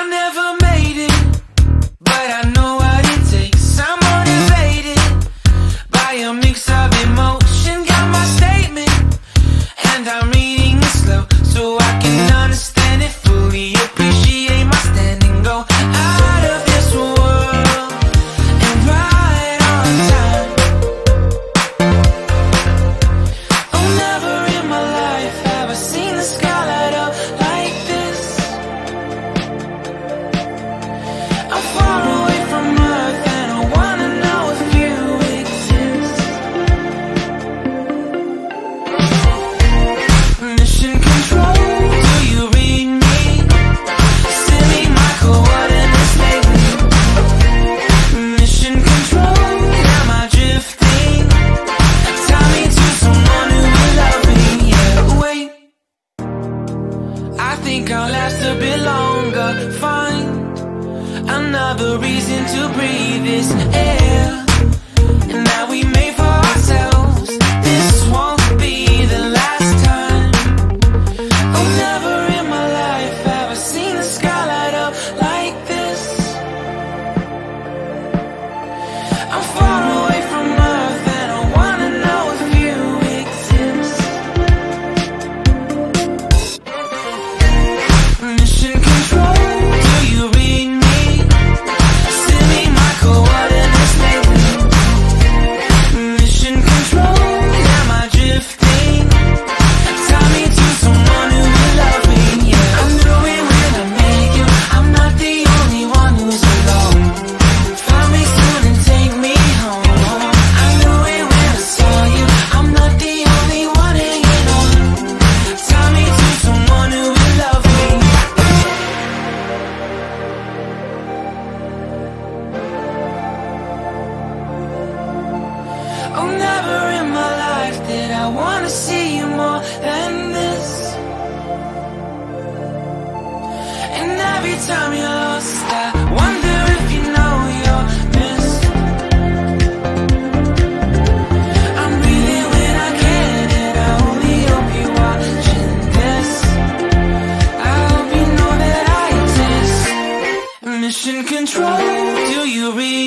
never made it, but I know what it takes. I'm motivated by a mix of emotion. Got my statement, and I'm reading it slow so I can understand it fully. Appreciate my stand and go out of this world and right on time. Oh, never in my life have I seen the sky light up like this. I'm far away from Earth and I wanna know if you exist. Mission control, do you read me? Send me my coordinates lately. Mission control, am I drifting? Tie me to someone who will love me. Yeah, wait, I think I'll last a bit longer. Find another reason to breathe this air, and that we made for ourselves. This won't be the last time. Oh, never in my life have I seen the sky light up like this. I'm far away from Earth and I wanna know if you exist. Mission control, do you read me? Send me my coordinates lately. Mission control, am I drifting? Tie me to someone who will love me. Yeah, I knew it when I met you. I'm not the only one who's alone. Find me soon and take me home. I knew it when I saw you. I'm not the only one hanging on. Tie me to someone who will love me. Oh, never in my life did I wanna see you more than this. And every time you're lost, I wonder if you know you're missed. I'm breathing when I can, and I only hope you're watching this. I hope you know that I exist. Mission control, do you read